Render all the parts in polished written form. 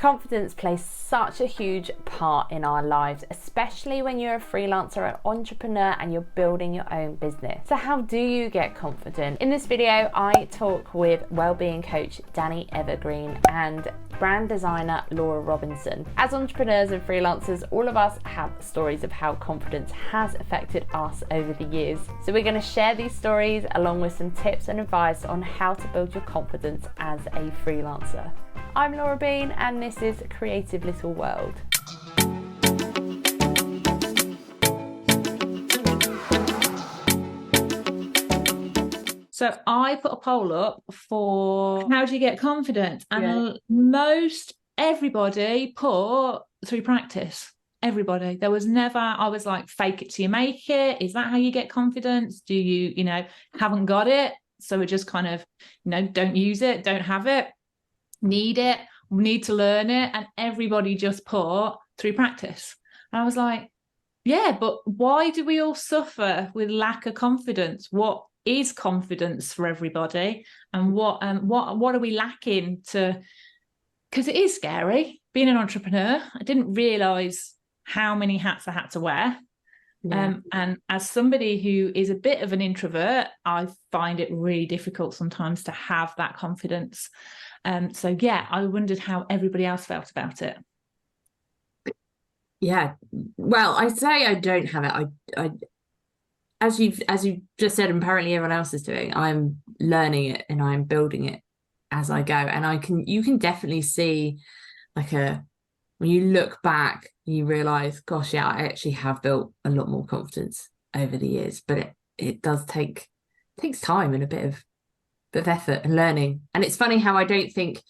Confidence plays such a huge part in our lives, especially when you're a freelancer, an entrepreneur, and you're building your own business. So how do you get confident? In this video, I talk with wellbeing coach Danie Evergreen and brand designer Laura Robinson. As entrepreneurs and freelancers, all of us have stories of how confidence has affected us over the years. So we're going to share these stories along with some tips and advice on how to build your confidence as a freelancer. I'm Laura Bean and this is Creative Little World. So I put a poll up for how do you get confident? And most everybody put through practice. Everybody. There was never, I was like, fake it till you make it. Is that how you get confidence? Do you, haven't got it? So we're just kind of, don't use it, don't have it, need it, need to learn it. And everybody just put through practice. And I was like, yeah, but why do we all suffer with lack of confidence? What is confidence for everybody, and what are we lacking to? Because it is scary being an entrepreneur. I didn't realize how many hats I had to wear. And as somebody who is a bit of an introvert, I find it really difficult sometimes to have that confidence. So I wondered how everybody else felt about it. Yeah, well, I say I don't have it. I as you've just said, and apparently everyone else is doing, I'm learning it and I'm building it as I go. And you can definitely see when you look back, you realize, gosh, yeah, I actually have built a lot more confidence over the years, but it takes time and a bit of effort and learning. And it's funny how I don't think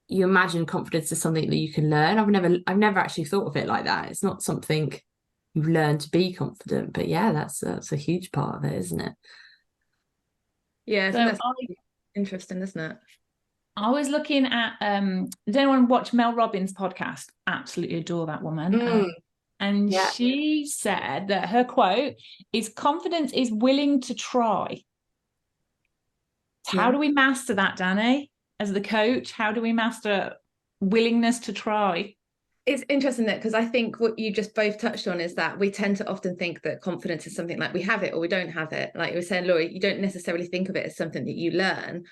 you imagine confidence as something that you can learn. I've never actually thought of it like that. It's not something you learn to be confident, but yeah, that's a huge part of it, isn't it? Yeah, I think that's interesting, isn't it? I was looking at does anyone watch Mel Robbins' podcast? Absolutely adore that woman. She said that her quote is, confidence is willing to try. How do we master that, Danie? As the coach, how do we master willingness to try? It's interesting that, because I think what you just both touched on is that we tend to often think that confidence is something like we have it or we don't have it. Like you were saying, Laura, you don't necessarily think of it as something that you learn.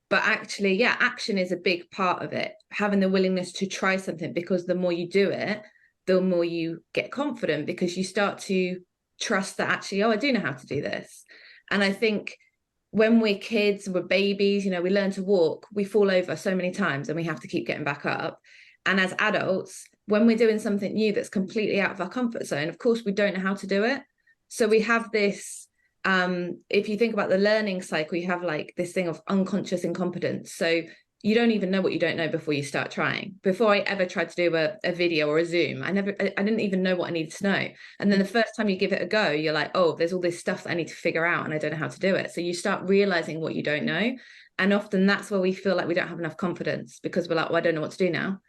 But actually, action is a big part of it. Having the willingness to try something, because the more you do it, the more you get confident, because you start to trust that actually, I do know how to do this. And I think when we're kids, we're babies, we learn to walk, we fall over so many times and we have to keep getting back up. And as adults, when we're doing something new that's completely out of our comfort zone, of course, we don't know how to do it. So we have this, if you think about the learning cycle, you have like this thing of unconscious incompetence. So you don't even know what you don't know before you start trying. Before I ever tried to do a video or a Zoom, I didn't even know what I needed to know. And then the first time you give it a go, you're like, oh, there's all this stuff that I need to figure out and I don't know how to do it. So you start realizing what you don't know. And often that's where we feel like we don't have enough confidence, because we're like, well, I don't know what to do now.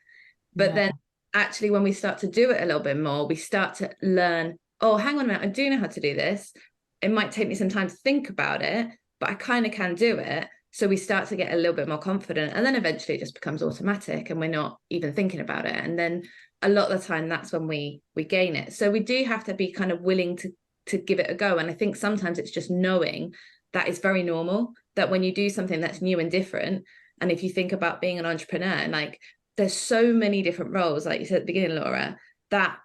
But then actually, when we start to do it a little bit more, we start to learn, oh, hang on a minute, I do know how to do this. It might take me some time to think about it, but I kind of can do it. So we start to get a little bit more confident, and then eventually it just becomes automatic and we're not even thinking about it. And then a lot of the time, that's when we gain it. So we do have to be kind of willing to give it a go. And I think sometimes it's just knowing that it's very normal, that when you do something that's new and different, and if you think about being an entrepreneur, like there's so many different roles, like you said at the beginning, Laura, that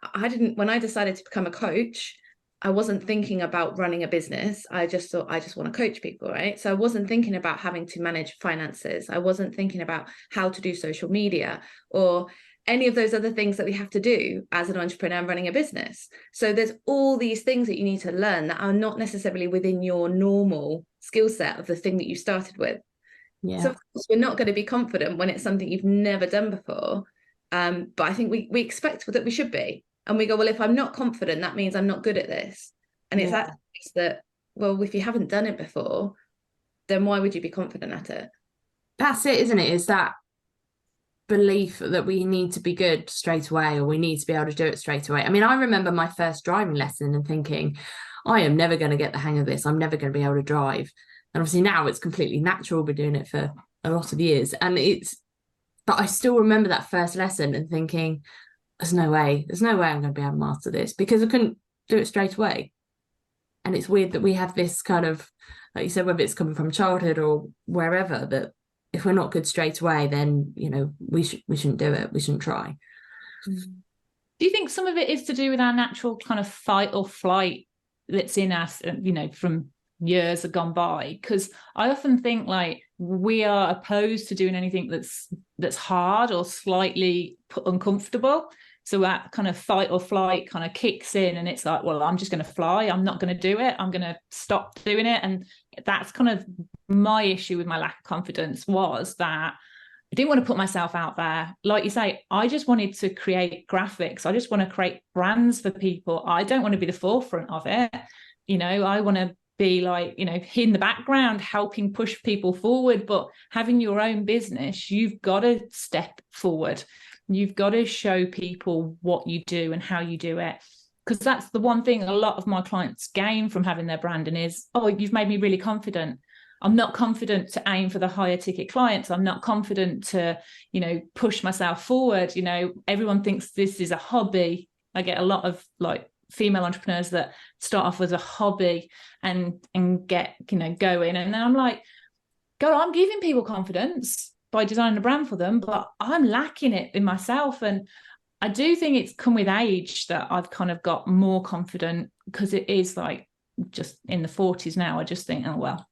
when I decided to become a coach, I wasn't thinking about running a business. I just thought, I just want to coach people, right? So I wasn't thinking about having to manage finances. I wasn't thinking about how to do social media or any of those other things that we have to do as an entrepreneur running a business. So there's all these things that you need to learn that are not necessarily within your normal skill set of the thing that you started with. Yeah. So of course, we're not going to be confident when it's something you've never done before. But I think we expect that we should be. And we go, well, if I'm not confident, that means I'm not good at this. And it's that, well, if you haven't done it before, then why would you be confident at it? That's it, isn't it? Is that belief that we need to be good straight away, or we need to be able to do it straight away. I mean, I remember my first driving lesson and thinking, I am never going to get the hang of this. I'm never going to be able to drive. And obviously now it's completely natural. We're doing it for a lot of years. And But I still remember that first lesson and thinking, there's no way I'm going to be able to master this, because I couldn't do it straight away. And it's weird that we have this kind of, like you said, whether it's coming from childhood or wherever, that if we're not good straight away, then, you know, we shouldn't do it. We shouldn't try. Do you think some of it is to do with our natural kind of fight or flight that's in us, you know, from years have gone by? Because I often think like we are opposed to doing anything that's hard or slightly uncomfortable. So that kind of fight or flight kind of kicks in, and it's like, well, I'm just going to fly. I'm not going to do it. I'm going to stop doing it. And that's kind of my issue with my lack of confidence, was that I didn't want to put myself out there. Like you say, I just wanted to create graphics. I just want to create brands for people. I don't want to be the forefront of it. You know, I want to be like, you know, in the background, helping push people forward. But having your own business, you've got to step forward. You've got to show people what you do and how you do it. Because that's the one thing a lot of my clients gain from having their branding is, oh, you've made me really confident. I'm not confident to aim for the higher ticket clients. I'm not confident to, you know, push myself forward. You know, everyone thinks this is a hobby. I get a lot of like female entrepreneurs that start off as a hobby and get, you know, going. And then I'm like, God, I'm giving people confidence by designing a brand for them, but I'm lacking it in myself. And I do think it's come with age that I've kind of got more confident, because it is like just in the 40s now. I just think, oh, well,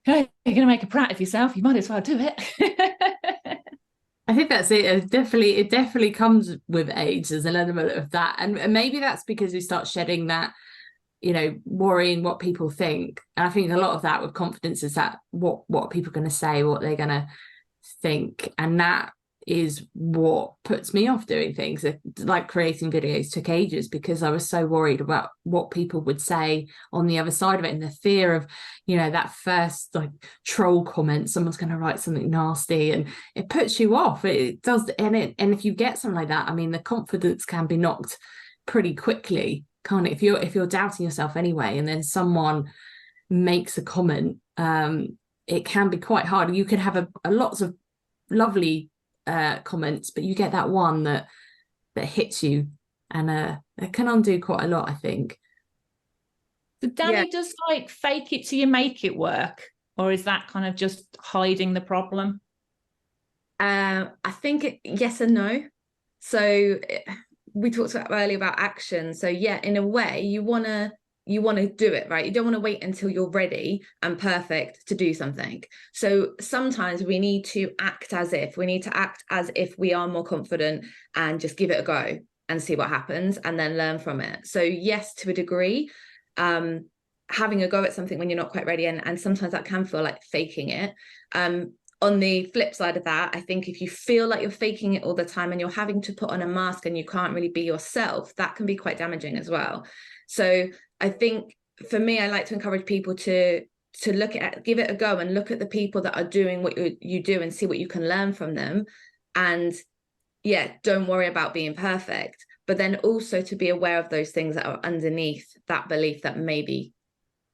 hey, you're going to make a prat of yourself, you might as well do it. I think that's it. It definitely comes with age. There's an element of that. And maybe that's because we start shedding that, you know, worrying what people think. And I think a lot of that with confidence is that what are people going to say, what they're going to think. And that is what puts me off doing things. Like creating videos took ages, because I was so worried about what people would say on the other side of it, and the fear of, you know, that first like troll comment, someone's going to write something nasty, and it puts you off. It does. And if you get something like that, I mean, the confidence can be knocked pretty quickly, can't it? If you're doubting yourself anyway, and then someone makes a comment, it can be quite hard. You could have a lots of lovely comments, but you get that one that hits you, and it can undo quite a lot, I think. So Danie, does like fake it till you make it work, or is that kind of just hiding the problem? I think yes and no. So we talked earlier about action. So yeah, in a way, you want to do it, right? You don't want to wait until you're ready and perfect to do something. So sometimes we need to act as if we are more confident, and just give it a go and see what happens, and then learn from it. So yes, to a degree, having a go at something when you're not quite ready, and sometimes that can feel like faking it. On the flip side of that, I think if you feel like you're faking it all the time and you're having to put on a mask and you can't really be yourself, that can be quite damaging as well. So I think for me, I like to encourage people to look at, give it a go, and look at the people that are doing what you do, and see what you can learn from them. And yeah, don't worry about being perfect, but then also to be aware of those things that are underneath that belief that maybe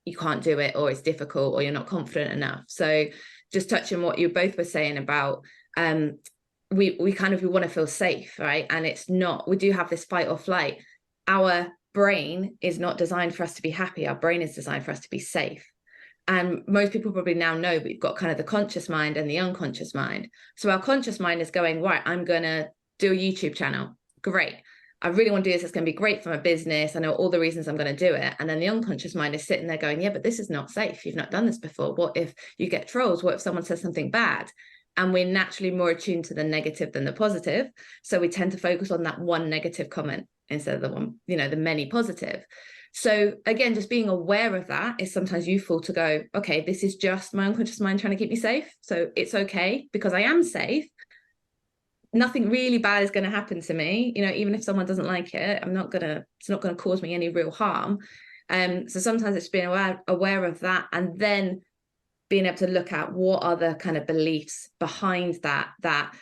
you can't do it, or it's difficult, or you're not confident enough. So just touching what you both were saying about, we want to feel safe, right? And it's not, we do have this fight or flight. Our brain is not designed for us to be happy. Our brain is designed for us to be safe. And most people probably now know we've got kind of the conscious mind and the unconscious mind. So our conscious mind is going, right, I'm going to do a YouTube channel. Great. I really want to do this. It's going to be great for my business. I know all the reasons I'm going to do it. And then the unconscious mind is sitting there going, yeah, but this is not safe. You've not done this before. What if you get trolls? What if someone says something bad? And we're naturally more attuned to the negative than the positive. So we tend to focus on that one negative comment instead of the one, you know, the many positive. So again, just being aware of that is sometimes useful to go, okay, this is just my unconscious mind trying to keep me safe. So it's okay because I am safe. Nothing really bad is going to happen to me. You know, even if someone doesn't like it, it's not going to cause me any real harm. So sometimes it's being aware of that, and then being able to look at what are the kind of beliefs behind that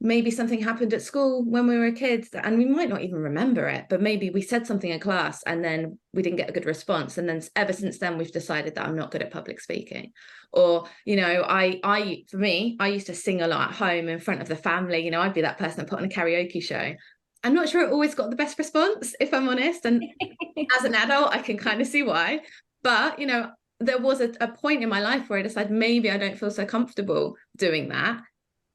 maybe something happened at school when we were kids and we might not even remember it, but maybe we said something in class and then we didn't get a good response, and then ever since then we've decided that I'm not good at public speaking. Or, you know, for me, I used to sing a lot at home in front of the family. You know, I'd be that person that put on a karaoke show. I'm not sure it always got the best response, if I'm honest, and as an adult I can kind of see why. But, you know, there was a point in my life where I decided maybe I don't feel so comfortable doing that,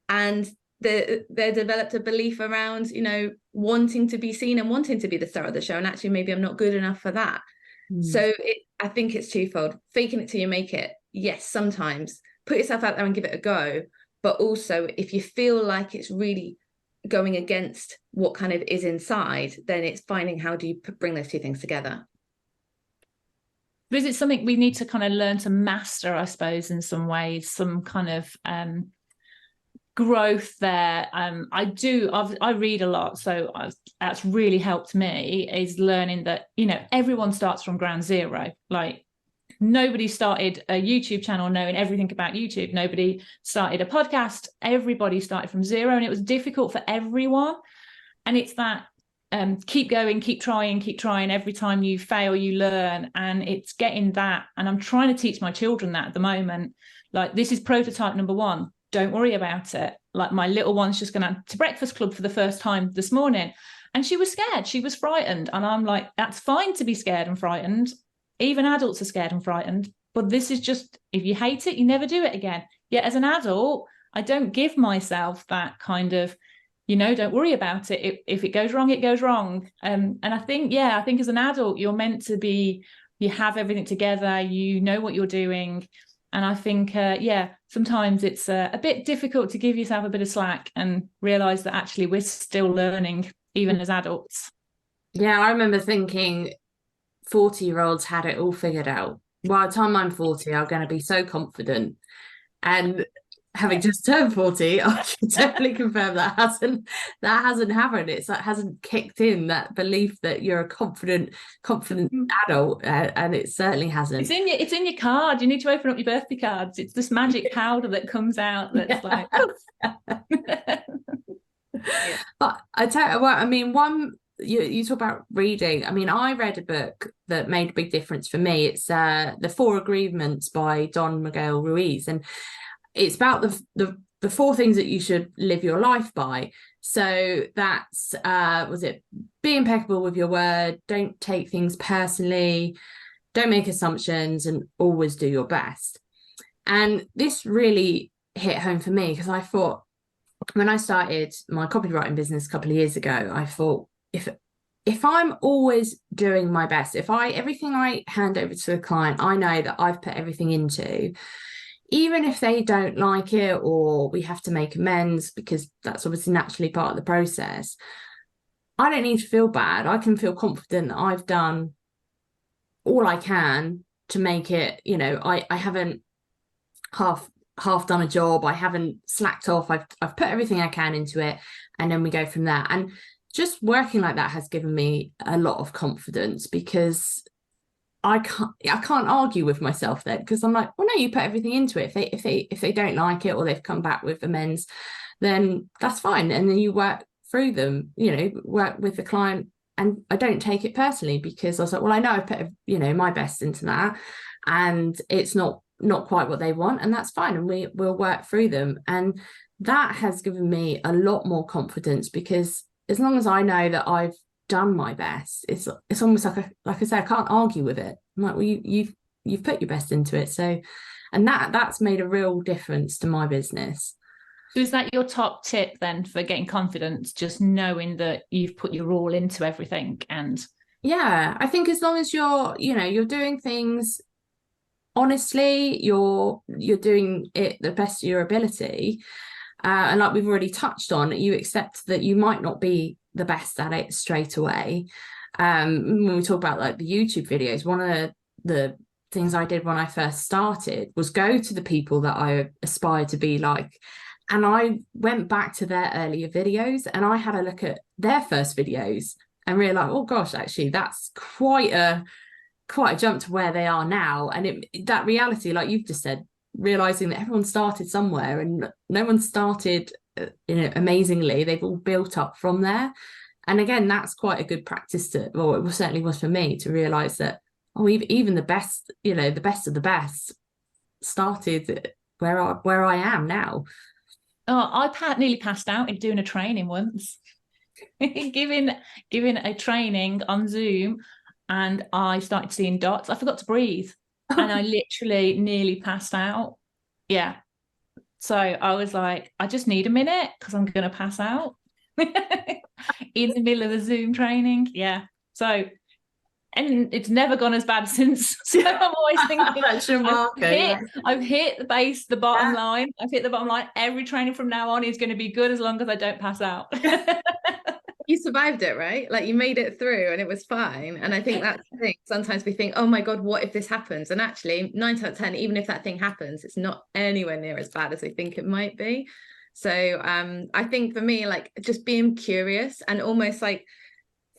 and there developed a belief around, you know, wanting to be seen and wanting to be the star of the show, and actually maybe I'm not good enough for that. So I think it's twofold. Faking it till you make it, yes, sometimes put yourself out there and give it a go, but also if you feel like it's really going against what kind of is inside, then it's finding how do you bring those two things together. But is it something we need to kind of learn to master, I suppose, in some ways, some kind of growth there? I read a lot, so that's really helped me, is learning that, you know, everyone starts from ground zero. Like, nobody started a YouTube channel knowing everything about YouTube. Nobody started a podcast. Everybody started from zero, and it was difficult for everyone. And it's that keep going, keep trying. Every time you fail, you learn. And it's getting that. And I'm trying to teach my children that at the moment. Like, this is prototype number 1. Don't worry about it. Like, my little one's just going to breakfast club for the first time this morning, and she was scared. She was frightened. And I'm like, that's fine to be scared and frightened. Even adults are scared and frightened. But this is just, if you hate it, you never do it again. Yet as an adult, I don't give myself that kind of, you know, don't worry about it. If it goes wrong, it goes wrong. And I think as an adult, you're meant to be, you have everything together, you know what you're doing. And I think, sometimes it's a bit difficult to give yourself a bit of slack and realize that actually we're still learning, even as adults. Yeah, I remember thinking 40-year-olds had it all figured out. By the time I'm 40, I'm going to be so confident. And having just turned 40, I can definitely confirm that hasn't happened. That hasn't kicked in, that belief that you're a confident adult, and it certainly hasn't. It's in your card. You need to open up your birthday cards. It's this magic powder that comes out that's like. But I tell you what, I mean, you talk about reading. I mean, I read a book that made a big difference for me. It's The 4 Agreements by Don Miguel Ruiz, and it's about the 4 things that you should live your life by. So that's be impeccable with your word, don't take things personally, don't make assumptions, and always do your best. And this really hit home for me, because I thought, when I started my copywriting business a couple of years ago, I thought, if I'm always doing my best, everything I hand over to a client, I know that I've put everything into, even if they don't like it or we have to make amends, because that's obviously naturally part of the process, I don't need to feel bad. I can feel confident that I've done all I can to make it, you know, I haven't half done a job, I haven't slacked off, I've put everything I can into it, and then we go from there. And just working like that has given me a lot of confidence, because I can't argue with myself then, because I'm like, well, no, you put everything into it. If they don't like it or they've come back with amends, then that's fine. And then you work through them, you know, work with the client. And I don't take it personally, because I was like, well, I know I've put, you know, my best into that, and it's not quite what they want, and that's fine. And we'll work through them. And that has given me a lot more confidence, because as long as I know that I've done my best, it's almost like I say, I can't argue with it. I'm like, well, you've put your best into it. So, and that's made a real difference to my business. So is that your top tip then for getting confidence, just knowing that you've put your all into everything? And yeah, I think as long as you're doing things honestly, you're doing it the best of your ability, and like we've already touched on, you accept that you might not be the best at it straight away. When we talk about like the YouTube videos, one of the things I did when I first started was go to the people that I aspire to be like, and I went back to their earlier videos and I had a look at their first videos and realized, oh gosh, actually that's quite a jump to where they are now. And that reality, like you've just said, realizing that everyone started somewhere and no one started amazingly. They've all built up from there. And again, that's quite a good practice it certainly was for me to realize that, even the best, the best of the best started where I am now. Oh, I nearly passed out in doing a training once. giving a training on Zoom, and I started seeing dots. I forgot to breathe, and I literally nearly passed out. Yeah. So I was like, I just need a minute because I'm going to pass out in the middle of the Zoom training. Yeah. So, and it's never gone as bad since. So I'm always thinking, I've hit the bottom line. I've hit the bottom line. Every training from now on is going to be good as long as I don't pass out. You survived it, right? Like you made it through and it was fine. And I think that's the thing. Sometimes we think, oh my God, what if this happens? And actually 9 out of 10, even if that thing happens, it's not anywhere near as bad as we think it might be. So I think for me, like just being curious and almost like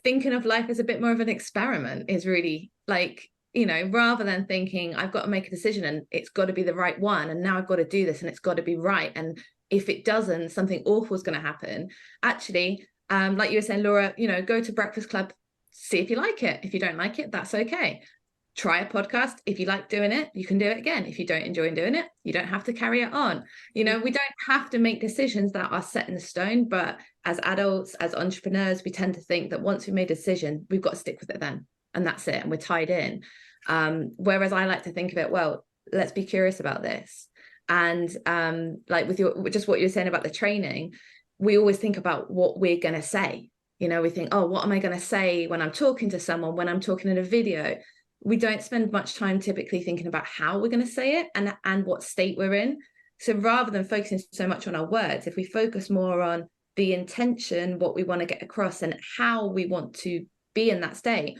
thinking of life as a bit more of an experiment is really like, rather than thinking I've got to make a decision and it's got to be the right one. And now I've got to do this and it's got to be right. And if it doesn't, something awful is going to happen. Actually, like you were saying, Laura, go to Breakfast Club, see if you like it. If you don't like it, that's okay. Try a podcast. If you like doing it, you can do it again. If you don't enjoy doing it, you don't have to carry it on. We don't have to make decisions that are set in stone, but as adults, as entrepreneurs, we tend to think that once we made a decision, we've got to stick with it then, and that's it, and we're tied in. Whereas I like to think of it, well, let's be curious about this. And like with just what you were saying about the training, we always think about what we're going to say. We think, oh, what am I going to say when I'm talking to someone, when I'm talking in a video? We don't spend much time typically thinking about how we're going to say it and what state we're in. So rather than focusing so much on our words, if we focus more on the intention, what we want to get across and how we want to be in that state.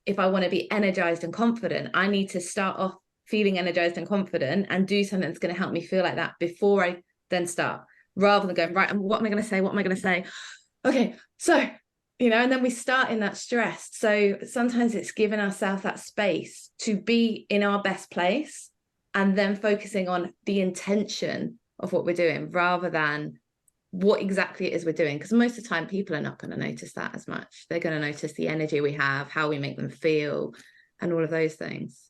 If I want to be energized and confident, I need to start off feeling energized and confident and do something that's going to help me feel like that before I then start, rather than going, right, and what am I going to say? What am I going to say? Okay, so, and then we start in that stress. So sometimes it's giving ourselves that space to be in our best place and then focusing on the intention of what we're doing rather than what exactly it is we're doing. Because most of the time, people are not going to notice that as much. They're going to notice the energy we have, how we make them feel, and all of those things.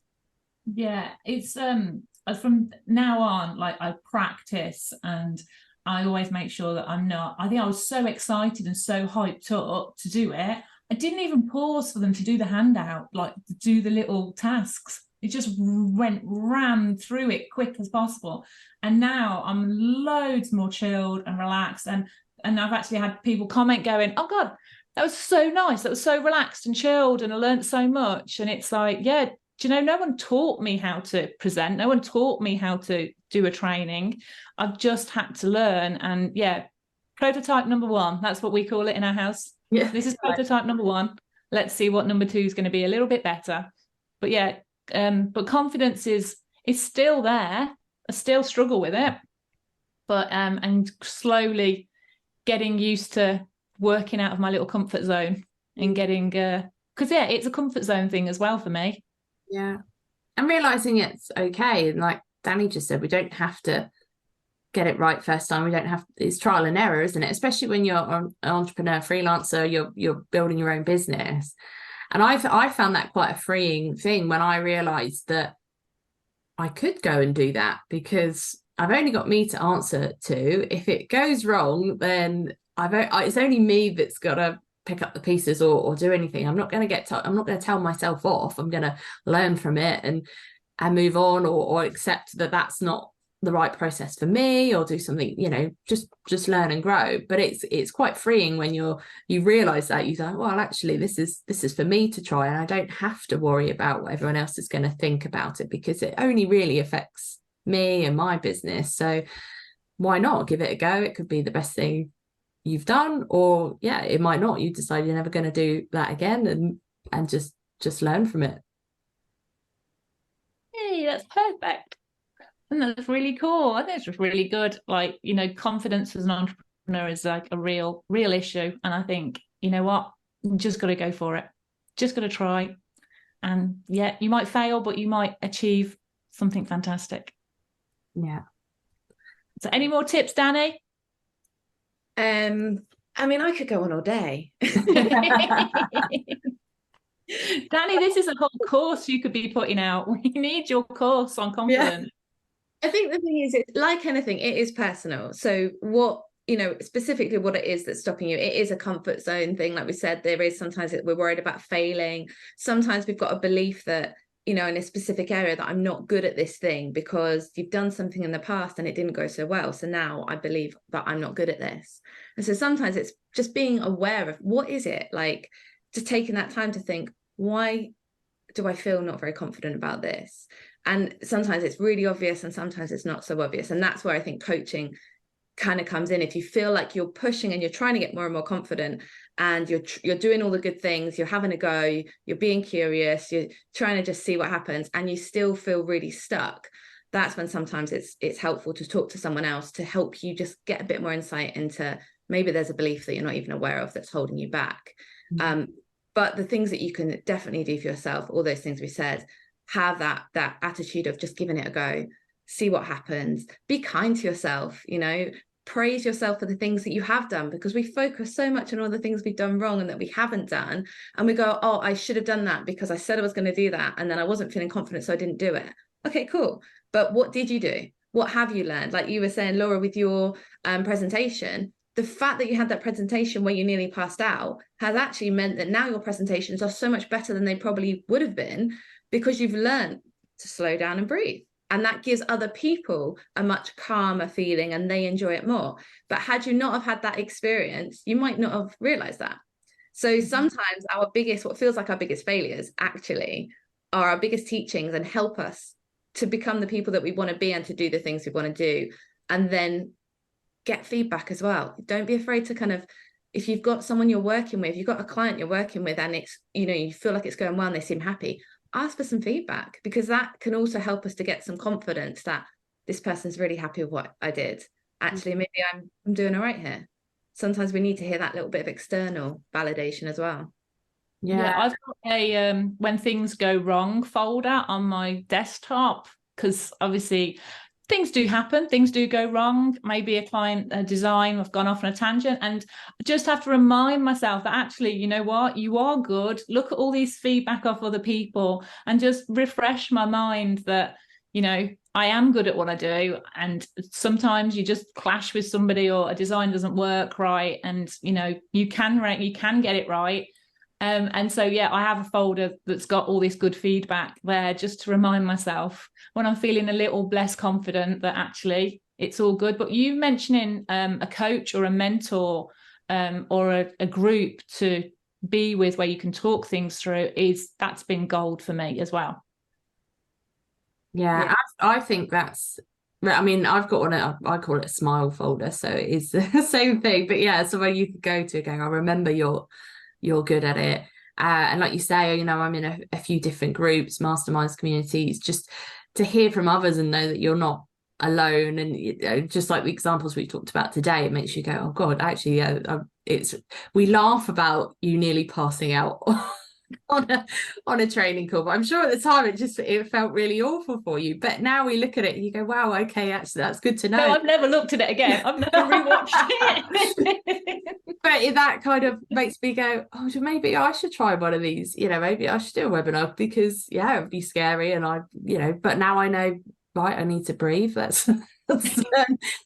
Yeah, it's from now on, like I practice and I always make sure that I think I was so excited and so hyped up to do it. I didn't even pause for them to do the handout, like to do the little tasks. It just rammed through it quick as possible. And now I'm loads more chilled and relaxed. And I've actually had people comment going, oh God, that was so nice. That was so relaxed and chilled and I learned so much. And it's like, yeah, no one taught me how to present. No one taught me how to do a training. I've just had to learn. And yeah, prototype number 1, that's what we call it in our house. Yeah. This is prototype number 1. Let's see what number 2 is going to be a little bit better. But yeah, but confidence is still there. I still struggle with it. But and slowly getting used to working out of my little comfort zone and getting because yeah, it's a comfort zone thing as well for me. Yeah. And realizing it's okay. And like Danie just said, we don't have to get it right first time. We don't have, it's trial and error, isn't it? Especially when you're an entrepreneur, freelancer, you're building your own business. And I found that quite a freeing thing when I realized that I could go and do that because I've only got me to answer to. If it goes wrong, then it's only me that's got to pick up the pieces or do anything. I'm not going to tell myself off. I'm going to learn from it and move on or accept that that's not the right process for me, or do something, just learn and grow. But it's quite freeing when you realize that you go, well, actually this is for me to try, and I don't have to worry about what everyone else is going to think about it, because it only really affects me and my business. So why not give it a go? It could be the best thing you've done, or yeah, it might not. You decide you're never going to do that again, and just learn from it. Hey, that's perfect. And that's really cool. I think it's just really good. Like, confidence as an entrepreneur is like a real issue. And I think, you know what, you just got to go for it. Just got to try. And yeah, you might fail, but you might achieve something fantastic. Yeah. So any more tips, Danie? I mean, I could go on all day. Danie, this is a whole course you could be putting out. We need your course on confidence. I think the thing is, it's like anything, it is personal. So what, specifically what it is that's stopping you, it is a comfort zone thing. Like we said, there is sometimes we're worried about failing. Sometimes we've got a belief that, in a specific area, that I'm not good at this thing because you've done something in the past and it didn't go so well. So now I believe that I'm not good at this. And so sometimes it's just being aware of what is it, like just taking that time to think, why do I feel not very confident about this? And sometimes it's really obvious and sometimes it's not so obvious. And that's where I think coaching kind of comes in. If you feel like you're pushing and you're trying to get more and more confident and you're doing all the good things, you're having a go, you're being curious, you're trying to just see what happens, and you still feel really stuck, that's when sometimes it's helpful to talk to someone else to help you just get a bit more insight into maybe there's a belief that you're not even aware of that's holding you back. But the things that you can definitely do for yourself, all those things we said, have that attitude of just giving it a go, see what happens, be kind to yourself, praise yourself for the things that you have done, because we focus so much on all the things we've done wrong and that we haven't done, and we go, oh, I should have done that because I said I was going to do that and then I wasn't feeling confident, so I didn't do it. Okay, cool. But what did you do? What have you learned? Like you were saying, Laura, with your presentation, the fact that you had that presentation where you nearly passed out has actually meant that now your presentations are so much better than they probably would have been, because you've learned to slow down and breathe. And that gives other people a much calmer feeling and they enjoy it more. But had you not have had that experience, you might not have realized that. So sometimes what feels like our biggest failures actually are our biggest teachings and help us to become the people that we want to be and to do the things we want to do. And then get feedback as well. Don't be afraid to if you've got someone you're working with, you've got a client you're working with and it's, you feel like it's going well and they seem happy, ask for some feedback, because that can also help us to get some confidence that this person's really happy with what I did. Actually, maybe I'm doing all right here. Sometimes we need to hear that little bit of external validation as well. Yeah, I've got a when things go wrong folder on my desktop, because obviously things do happen, things do go wrong. Maybe a client design, I've gone off on a tangent, and I just have to remind myself that actually, you know what, you are good. Look at all these feedback off other people and just refresh my mind that, I am good at what I do. And sometimes you just clash with somebody or a design doesn't work right, and you can get it right. And so, I have a folder that's got all this good feedback there just to remind myself when I'm feeling a little less confident that actually it's all good. But you mentioning a coach or a mentor or a group to be with where you can talk things through, that's been gold for me as well. Yeah. I think that's, I've got one, I call it a smile folder. So it is the same thing, but so where you could go to going, I remember you're good at it. And like you say, I'm in a few different groups, masterminds, communities, just to hear from others and know that you're not alone. And just like the examples we talked about today, it makes you go, oh God, actually, we laugh about you nearly passing out on a training call, but I'm sure at the time it felt really awful for you. But now we look at it and you go, wow, okay, actually that's good to know. No, I've never looked at it again. I've never rewatched it. But that kind of makes me go, oh, maybe I should try one of these. Maybe I should do a webinar, because it would be scary, and but now I know, right, I need to breathe. Let's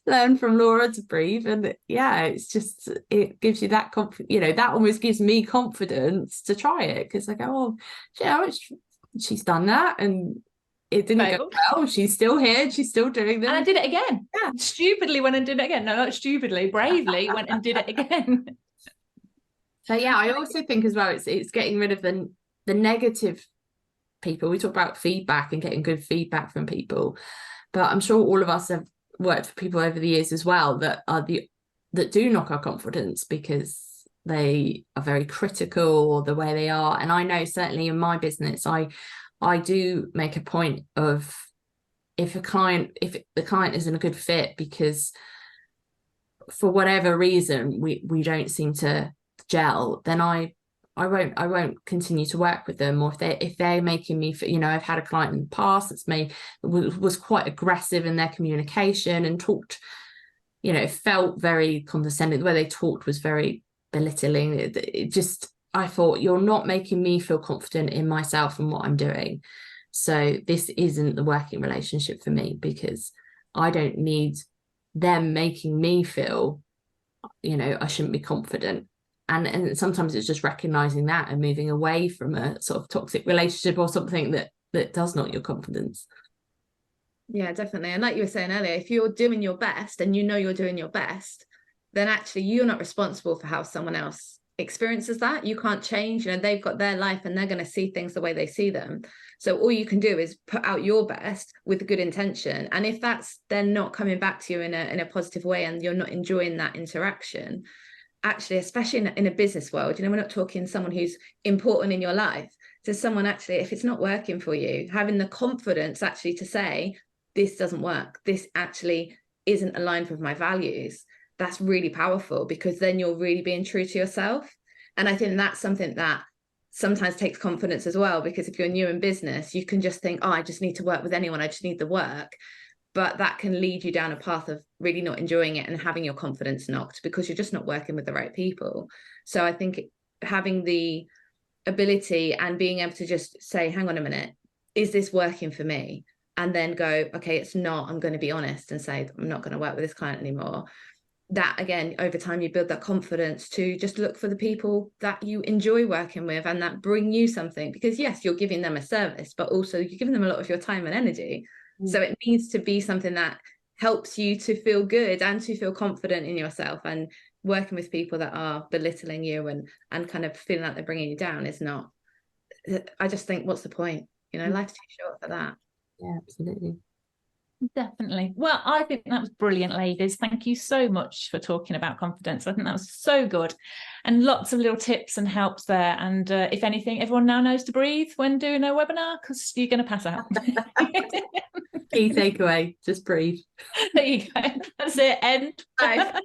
learn from Laura to breathe. And it's just, it gives you that that almost gives me confidence to try it, because I go, oh, she's done that and it didn't go well. She's still here, she's still doing them, and I did it again. Stupidly went and did it again. No, not stupidly, bravely went and did it again. So I also think as well, it's getting rid of the negative people. We talk about feedback and getting good feedback from people, but I'm sure all of us have worked for people over the years as well that do knock our confidence because they are very critical or the way they are. And I know certainly in my business, I do make a point of, if the client isn't a good fit because for whatever reason we don't seem to gel, then I won't continue to work with them. Or if they're making me, I've had a client in the past was quite aggressive in their communication and talked, you know, it felt very condescending. The way they talked was very belittling. It just, I thought, you're not making me feel confident in myself and what I'm doing. So this isn't the working relationship for me, because I don't need them making me feel, you know, I shouldn't be confident. And sometimes it's just recognizing that and moving away from a sort of toxic relationship or something that does not your confidence. Yeah, definitely. And like you were saying earlier, if you're doing your best and you know you're doing your best, then actually you're not responsible for how someone else experiences that. You can't change, you know, they've got their life and they're going to see things the way they see them. So all you can do is put out your best with good intention. And if that's then not coming back to you in a positive way and you're not enjoying that interaction, actually, especially in a business world, you know, we're not talking someone who's important in your life. So someone actually, if it's not working for you, having the confidence actually to say, this doesn't work, this actually isn't aligned with my values, that's really powerful, because then you're really being true to yourself. And I think that's something that sometimes takes confidence as well, because if you're new in business, you can just think, oh, I just need to work with anyone, I just need the work. But that can lead you down a path of really not enjoying it and having your confidence knocked, because you're just not working with the right people. So I think having the ability and being able to just say, hang on a minute, is this working for me? And then go, okay, it's not, I'm going to be honest and say, I'm not going to work with this client anymore. That, again, over time, you build that confidence to just look for the people that you enjoy working with and that bring you something. Because yes, you're giving them a service, but also you're giving them a lot of your time and energy. So it needs to be something that helps you to feel good and to feel confident in yourself. And working with people that are belittling you and kind of feeling like they're bringing you down is not, I just think, what's the point? You know, life's too short for that. Yeah, absolutely. Definitely. Well, I think that was brilliant, ladies. Thank you so much for talking about confidence. I think that was so good, and lots of little tips and helps there. And if anything, everyone now knows to breathe when doing a webinar, because you're going to pass out. Key takeaway, just breathe. There you go. That's it. End. Bye.